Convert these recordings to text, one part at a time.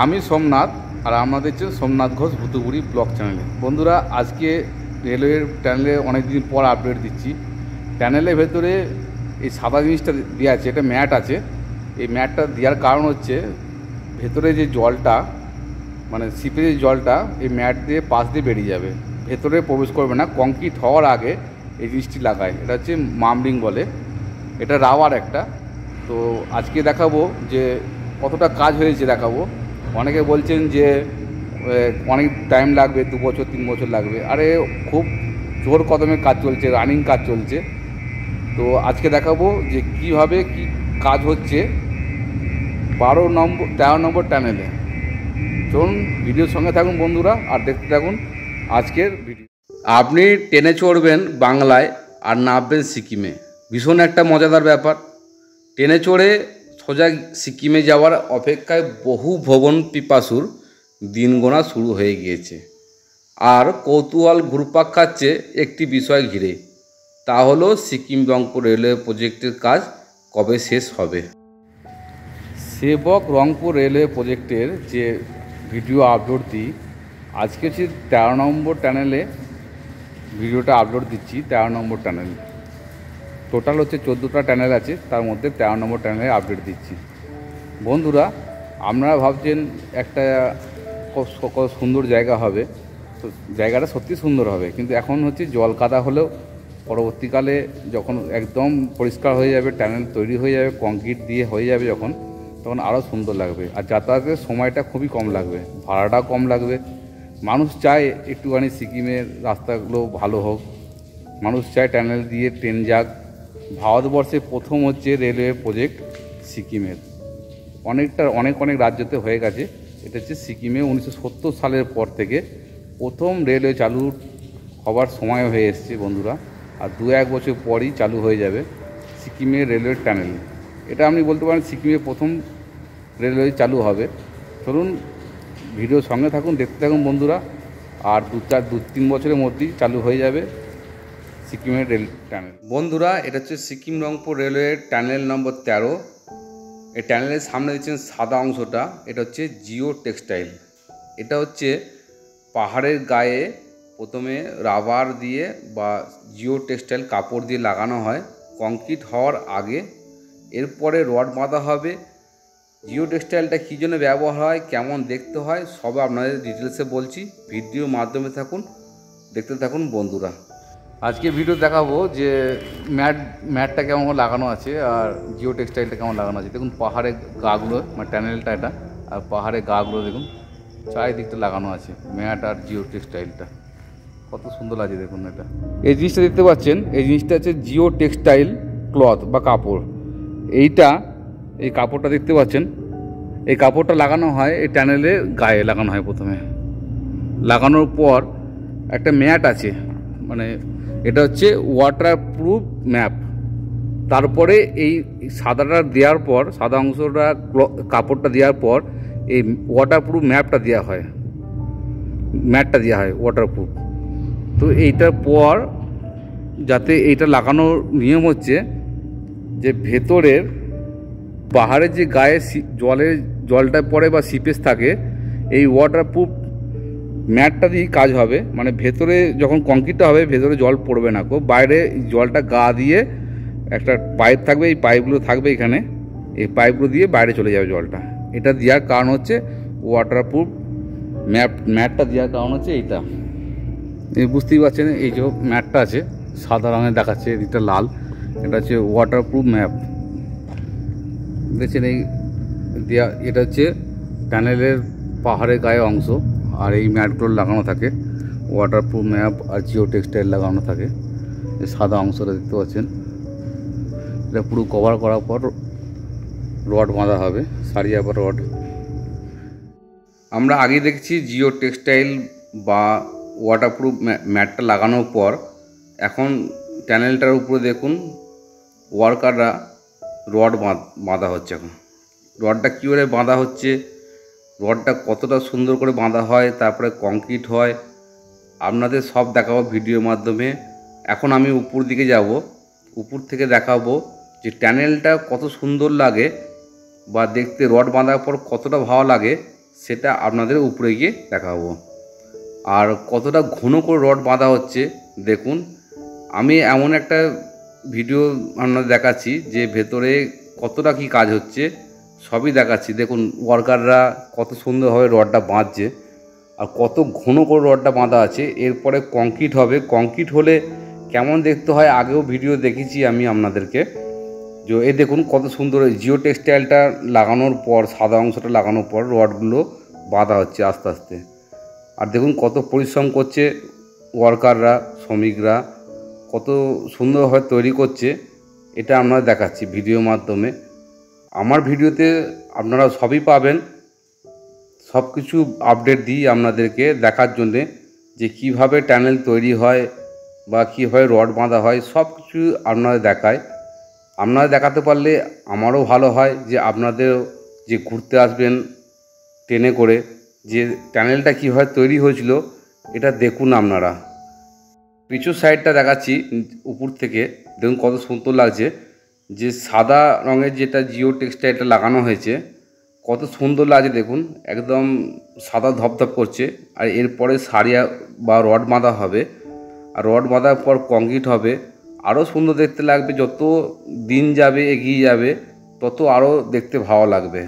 আমি সোমনাথ আর আমাদের হচ্ছে সোমনাথ ঘোষ ভুতুপুরি ব্লগ চ্যানেলে। বন্ধুরা, আজকে রেলওয়ের টানেলে অনেকদিন পর আপডেট দিচ্ছি। টানেলের ভেতরে এই সাদা জিনিসটা দেওয়া আছে, এটা ম্যাট আছে। এই ম্যাটটা দেওয়ার কারণ হচ্ছে ভেতরে যে জলটা, মানে সিপের যে জলটা এই ম্যাট দিয়ে পাশ দিয়ে বেরিয়ে যাবে, ভেতরে প্রবেশ করবে না। কংক্রিট হওয়ার আগে এই জিনিসটি লাগায়, এটা হচ্ছে মামরিং বলে, এটা রাবার একটা। তো আজকে দেখাবো যে কতটা কাজ হয়েছে দেখাবো। অনেকে বলছেন যে অনেক টাইম লাগবে, 2 বছর 3 বছর লাগবে। আরে খুব জোর কদমে কাজ চলছে, রানিং কাজ চলছে। তো আজকে দেখাবো যে কিভাবে কি কাজ হচ্ছে 13 নম্বর টানেলে। চলুন ভিডিওর সঙ্গে থাকুন বন্ধুরা, আর দেখতে থাকুন আজকের ভিডিও। আপনি ট্রেনে চড়বেন বাংলায় আর নামবেন সিকিমে, ভীষণ একটা মজাদার ব্যাপার। ট্রেনে চড়ে সোজা সিকিমে যাওয়ার অপেক্ষায় বহু ভ্রমণ পিপাসুর দিন গোনা শুরু হয়ে গিয়েছে। আর কৌতূহল ঘুরপাক খাচ্ছে একটি বিষয় ঘিরে, তা হলো সিকিম রংপুর রেলওয়ে প্রজেক্টের কাজ কবে শেষ হবে। সেবক রংপুর রেলওয়ে প্রজেক্টের যে ভিডিও আপলোড দিই, আজকে হচ্ছে 13 নম্বর টানেলে ভিডিওটা আপলোড দিচ্ছি। 13 নম্বর টানেল, টোটাল হচ্ছে 14টা টানেল আছে, তার মধ্যে 13 নম্বর টানেলে আপডেট দিচ্ছি। বন্ধুরা, আপনারা ভাবছেন একটা কত সুন্দর জায়গা হবে, তো জায়গাটা সত্যি সুন্দর হবে, কিন্তু এখন হচ্ছে জল কাদা হলেও পরবর্তীকালে যখন একদম পরিষ্কার হয়ে যাবে, টানেল তৈরি হয়ে যাবে, কংক্রিট দিয়ে হয়ে যাবে যখন, তখন আরও সুন্দর লাগবে। আর যাতায়াতের সময়টা খুবই কম লাগবে, ভাড়াটাও কম লাগবে। মানুষ চায় একটুখানি সিকিমের রাস্তাগুলো ভালো হোক, মানুষ চায় টানেল দিয়ে ট্রেন যাক। ভারতবর্ষে প্রথম হচ্ছে রেলওয়ে প্রজেক্ট সিকিমের। অনেক রাজ্যতে হয়ে গেছে, এটা হচ্ছে সিকিমে 1970 সালের পর থেকে প্রথম রেলওয়ে চালু হবার সময় হয়ে এসছে বন্ধুরা। আর 2-1 বছর পরই চালু হয়ে যাবে সিকিমের রেলওয়ে টানেল। এটা আপনি বলতে পারেন সিকিমে প্রথম রেলওয়ে চালু হবে। চলুন ভিডিওর সঙ্গে থাকুন, দেখতে থাকুন বন্ধুরা। আর 2-3 বছরের মধ্যেই চালু হয়ে যাবে সিকিমের রেল টানেল। বন্ধুরা, এটা হচ্ছে সিকিম রংপুর রেলওয়ে টানেল নম্বর 13। এই টানেলের সামনে দিচ্ছেন সাদা অংশটা, এটা হচ্ছে জিও টেক্সটাইল। এটা হচ্ছে পাহাড়ের গায়ে প্রথমে রাবার দিয়ে বা জিও টেক্সটাইল কাপড় দিয়ে লাগানো হয় কংক্রিট হওয়ার আগে। এরপরে রড বাঁধা হবে। জিও টেক্সটাইলটা কী জন্য ব্যবহার হয়, কেমন দেখতে হয়, সব আপনাদের ডিটেলসে বলছি। ভিডিওর মাধ্যমে থাকুন, দেখতে থাকুন বন্ধুরা। আজকে ভিডিও দেখাবো যে ম্যাটটা কেমন লাগানো আছে আর জিও টেক্সটাইলটা কেমন লাগানো আছে। দেখুন পাহাড়ের গাগুলো, মানে টানেলটা এটা, আর পাহাড়ের গাগুলো দেখুন চারিদিকটা লাগানো আছে ম্যাট আর জিও টেক্সটাইলটা। কত সুন্দর লাগছে দেখুন। এটা এই জিনিসটা দেখতে পাচ্ছেন, এই জিনিসটা হচ্ছে জিও টেক্সটাইল ক্লথ বা কাপড়। এই কাপড়টা দেখতে পাচ্ছেন, এই কাপড়টা লাগানো হয় এই টানেলের গায়ে লাগানো হয়। প্রথমে লাগানোর পর একটা ম্যাট আছে, মানে এটা হচ্ছে ওয়াটারপ্রুফ ম্যাপ। তারপরে এই সাদাটা দেওয়ার পর, সাদা অংশটা কাপড়টা দেওয়ার পর এই ওয়াটারপ্রুফ ম্যাপটা দেওয়া হয়, ম্যাটটা দেওয়া হয় ওয়াটারপ্রুফ। তো এইটার পর যাতে এইটা লাগানোর নিয়ম হচ্ছে যে ভেতরের পাহাড়ের যে গায়ে জলটা পড়ে বা সিপেজ থাকে, এই ওয়াটারপ্রুফ ম্যাটটা দিয়েই কাজ হবে। মানে ভেতরে যখন কংক্রিটটা হবে ভেতরে জল পড়বে না, বাইরে জলটা গা দিয়ে একটা পাইপ থাকবে, এই পাইপগুলো থাকবে এখানে, এই পাইপগুলো দিয়ে বাইরে চলে যাবে জলটা। এটা দেওয়ার কারণ হচ্ছে ওয়াটারপ্রুফ ম্যাটটা দেওয়ার কারণ হচ্ছে এইটা। এই বুঝতেই পারছেন, এই যে ম্যাটটা আছে সাদা রঙের দেখাচ্ছে, এটা লাল, এটা হচ্ছে ওয়াটারপ্রুফ ম্যাপ দেখছেন। এই দেওয়া এটা হচ্ছে টানেলের পাহাড়ের গায়ে অংশ, আর এই ম্যাটগুলো লাগানো থাকে ওয়াটারপ্রুফ ম্যাপ আর জিও টেক্সটাইল লাগানো থাকে। এই সাদা অংশটা দেখতে পাচ্ছেন, এটা পুরো কভার করার পর রড বাঁধা হবে, সারিয়া পর রড। আমরা আগে দেখছি জিও টেক্সটাইল বা ওয়াটারপ্রুফ ম্যাটটা লাগানোর পর এখন টানেলটার উপরে দেখুন ওয়ার্কাররা রড বাঁধা হচ্ছে। এখন রডটা কী করে বাঁধা হচ্ছে, রডটা কতটা সুন্দর করে বাঁধা হয়, তারপরে কংক্রিট হয়, আপনাদের সব দেখাবো ভিডিওর মাধ্যমে। এখন আমি উপর দিকে যাব, উপর থেকে দেখাবো যে টানেলটা কত সুন্দর লাগে বা দেখতে, রড বাঁধার পর কতটা ভালো লাগে সেটা আপনাদের উপরে গিয়ে দেখাবো। আর কতটা ঘন করে রড বাঁধা হচ্ছে দেখুন। আমি এমন একটা ভিডিও আপনাদের দেখাচ্ছি যে ভেতরে কতটা কি কাজ হচ্ছে সবই দেখাচ্ছি। দেখুন ওয়ার্কাররা কত সুন্দরভাবে রডটা বাঁধছে আর কত ঘন করে রডটা বাঁধা আছে। এরপরে কংক্রিট হবে। কংক্রিট হলে কেমন দেখতে হয় আগেও ভিডিও দেখেছি আমি আপনাদেরকে। যে এই দেখুন কত সুন্দর জিও টেক্সটাইলটা লাগানোর পর, সাদা অংশটা লাগানোর পর রডগুলো বাঁধা হচ্ছে আস্তে আস্তে। আর দেখুন কত পরিশ্রম করছে ওয়ার্কাররা, শ্রমিকরা কত সুন্দরভাবে তৈরি করছে, এটা আমরা দেখাচ্ছি ভিডিওর মাধ্যমে। আমার ভিডিওতে আপনারা সবই পাবেন, সব কিছু আপডেট দিই আপনাদেরকে দেখার জন্যে যে কিভাবে টানেল তৈরি হয় বা কীভাবে রড বাঁধা হয়, সব কিছু আপনারা দেখায়। আপনারা দেখাতে পারলে আমারও ভালো হয়, যে আপনাদের যে ঘুরতে আসবেন ট্রেনে করে, যে টানেলটা কীভাবে তৈরি হয়েছিল এটা দেখুন আপনারা। পিছুর সাইডটা দেখাচ্ছি উপর থেকে, দেখুন কত সুন্দর লাগছে। যে সাদা রঙের যেটা জিও টেক্সটাইলটা লাগানো হয়েছে কত সুন্দর লাগছে দেখুন, একদম সাদা ধপধপ করছে। আর এরপরে সারিয়া বা রড বাঁধা হবে, আর রড বাঁধার পর কংক্রিট হবে, আরও সুন্দর দেখতে লাগবে। যত দিন যাবে এগিয়ে যাবে তত আরও দেখতে ভালো লাগবে।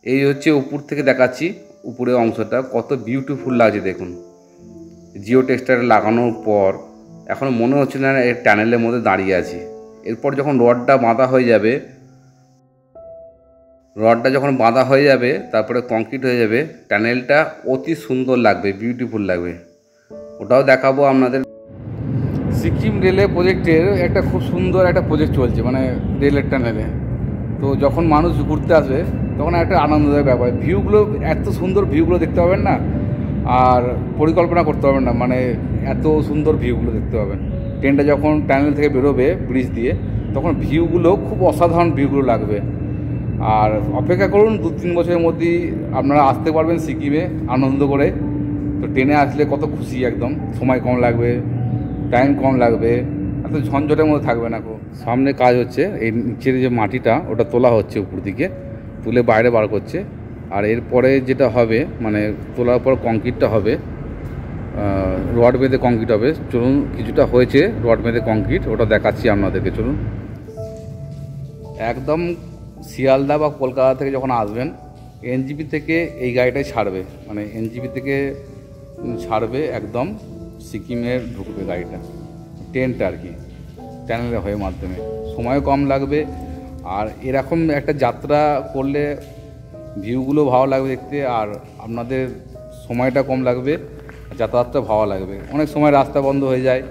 এই হচ্ছে উপর থেকে দেখাচ্ছি, উপরের অংশটা কত বিউটিফুল লাগছে দেখুন। জিও টেক্সটাইল লাগানোর পর এখন মনে হচ্ছে না এর টানেলের মধ্যে দাঁড়িয়ে আছি। এরপর যখন রডটা বাঁধা হয়ে যাবে, তারপরে কংক্রিট হয়ে যাবে, টানেলটা অতি সুন্দর লাগবে, বিউটিফুল লাগবে। ওটাও দেখাবো আপনাদের। সিকিম রেলের প্রজেক্টের একটা খুব সুন্দর একটা প্রজেক্ট চলছে, মানে রেলের টানেলে। তো যখন মানুষ ঘুরতে আসবে তখন একটা আনন্দদায়ক ব্যাপার। ভিউগুলো এত সুন্দর, ভিউগুলো দেখতে পাবেন না, আর পরিকল্পনা করতে পারবেন না, মানে এত সুন্দর ভিউগুলো দেখতে পাবেন। ট্রেনটা যখন টানেল থেকে বেরোবে ব্রিজ দিয়ে, তখন ভিউগুলো খুব অসাধারণ ভিউগুলো লাগবে। আর অপেক্ষা করুন, 2-3 বছরের মধ্যেই আপনারা আসতে পারবেন সিকিমে আনন্দ করে। তো ট্রেনে আসলে কত খুশি, একদম সময় কম লাগবে, টাইম কম লাগবে, এত ঝঞ্ঝটের মধ্যে থাকবে না। সামনে কাজ হচ্ছে, এই নিচের যে মাটিটা ওটা তোলা হচ্ছে, উপর দিকে তুলে বাইরে বার করছে। আর এরপরে যেটা হবে, মানে তোলার পর কংক্রিটটা হবে, রড বেঁধে কংক্রিট হবে। চলুন, কিছুটা হয়েছে রড বেঁধে কংক্রিট, ওটা দেখাচ্ছি আপনাদেরকে। চলুন, একদম শিয়ালদা বা কলকাতা থেকে যখন আসবেন, এনজিপি থেকে এই গাড়িটাই ছাড়বে, মানে এনজিপি থেকে ছাড়বে, একদম সিকিমের ঢুকবে গাড়িটা, ট্রেনটা আর কি, টানেলের হয়ে মাধ্যমে। সময় কম লাগবে, আর এরকম একটা যাত্রা করলে ভিউগুলো ভালো লাগবে দেখতে, আর আপনাদের সময়টা কম লাগবে, যাতায়াতটা ভালো লাগবে। অনেক সময় রাস্তা বন্ধ হয়ে যায়,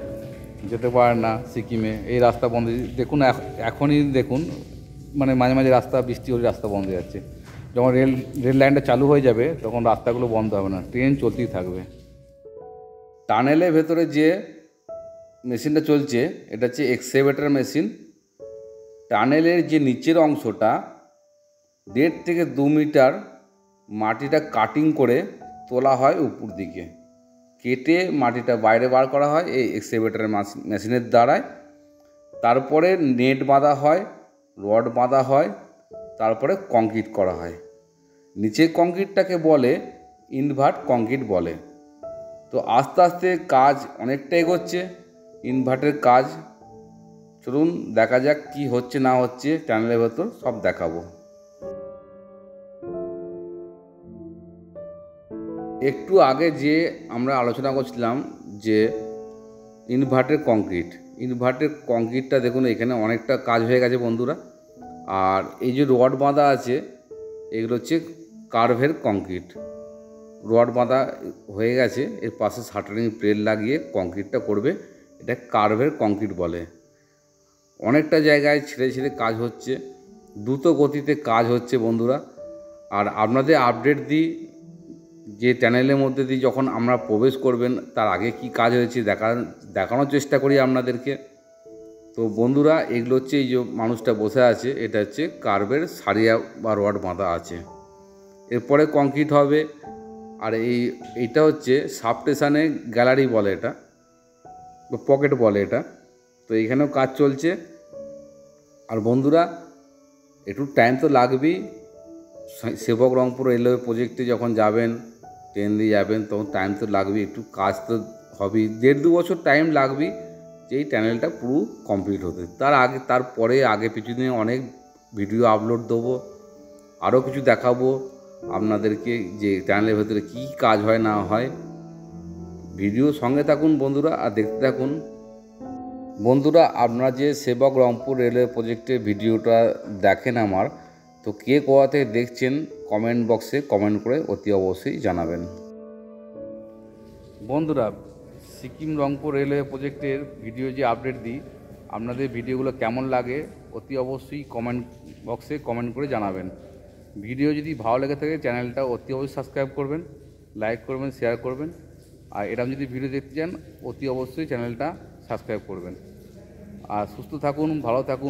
যেতে পারেন না সিকিমে, এই রাস্তা বন্ধ। দেখুন এখনই দেখুন, মানে মাঝে মাঝে রাস্তা, বৃষ্টি হলে রাস্তা বন্ধ হয়ে যাচ্ছে। যখন রেল লাইনটা চালু হয়ে যাবে তখন রাস্তাগুলো বন্ধ হবে না, ট্রেন চলতেই থাকবে। টানেলের ভেতরে যে মেশিনটা চলছে এটা হচ্ছে এক্সকেভেটর মেশিন। টানেলের যে নিচের অংশটা 1.5 থেকে 2 মিটার মাটিটা কাটিং করে তোলা হয় উপর দিকে, কেটে মাটিটা বাইরে বার করা হয় এই এক্সকেভেটরের মেশিনের দ্বারায়। তারপরে নেট বাঁধা হয়, রড বাঁধা হয়, তারপরে কংক্রিট করা হয়। নিচের কংক্রিটটাকে বলে ইনভার্ট কংক্রিট বলে। তো আস্তে আস্তে কাজ অনেকটা এগোচ্ছে, ইনভার্টের কাজ। চলুন দেখা যাক কি হচ্ছে না হচ্ছে, টানেলের ভেতর সব দেখাবো। একটু আগে যে আমরা আলোচনা করছিলাম যে ইনভার্টের কংক্রিটটা দেখুন, এখানে অনেকটা কাজ হয়ে গেছে বন্ধুরা। আর এই যে রড বাঁধা আছে, এগুলো হচ্ছে কার্ভের কংক্রিট। রড বাঁধা হয়ে গেছে, এর পাশে শাটারিং প্লেট লাগিয়ে কংক্রিটটা করবে, এটা কার্ভের কংক্রিট বলে। অনেকটা জায়গায় ছেড়ে ছেড়ে কাজ হচ্ছে, দ্রুত গতিতে কাজ হচ্ছে বন্ধুরা। আর আপনাদের আপডেট দিই, যে চ্যানেলের মধ্যে দিয়ে যখন আমরা প্রবেশ করবেন তার আগে কি কাজ হয়েছে দেখানোর চেষ্টা করি আপনাদেরকে। তো বন্ধুরা, এগুলো হচ্ছে এই যে মানুষটা বসে আছে, এটা হচ্ছে কার্ভের সারিয়া বা রড বাঁধা আছে। এরপরে কংক্রিট হবে। আর এইটা হচ্ছে সাবস্টেশনে গ্যালারি বলে, এটা বা পকেট বলে এটা। তো এইখানেও কাজ চলছে। আর বন্ধুরা, একটু টাইম তো লাগবেই, সেবক রংপুর রেলওয়ে প্রজেক্টে যখন যাবেন, ট্রেন দিয়ে যাবেন, তখন টাইম তো লাগবেই, একটু কাজ তো হবেই, 1.5-2 বছর টাইম লাগবেই যে এই টানেলটা পুরো কমপ্লিট হতে। তারপরে আগে পিছনে অনেক ভিডিও আপলোড দেবো, আরও কিছু দেখাবো আপনাদেরকে যে টানেলের ভেতরে কী কাজ হয় না হয়। ভিডিও সঙ্গে থাকুন বন্ধুরা আর দেখতে থাকুন। বন্ধুরা, আপনারা যে সেবক রংপুর রেলওয়ে প্রজেক্টের ভিডিওটা দেখেন আমার, তো কে কোথা থেকে দেখছেন কমেন্ট বক্সে কমেন্ট করে অতি অবশ্যই জানাবেন। বন্ধুরা, সিকিম রংপুর রেলওয়ে প্রজেক্টের ভিডিও যে আপডেট দিই, আপনাদের ভিডিওগুলো কেমন লাগে অতি অবশ্যই কমেন্ট বক্সে কমেন্ট করে জানাবেন। ভিডিও যদি ভালো লেগে থাকে চ্যানেলটা অতি অবশ্যই সাবস্ক্রাইব করবেন, লাইক করবেন, শেয়ার করবেন। আর এরকম যদি ভিডিও দেখতে চান অতি অবশ্যই চ্যানেলটা সাবস্ক্রাইব করবেন। আর সুস্থ থাকুন, ভালো থাকুন।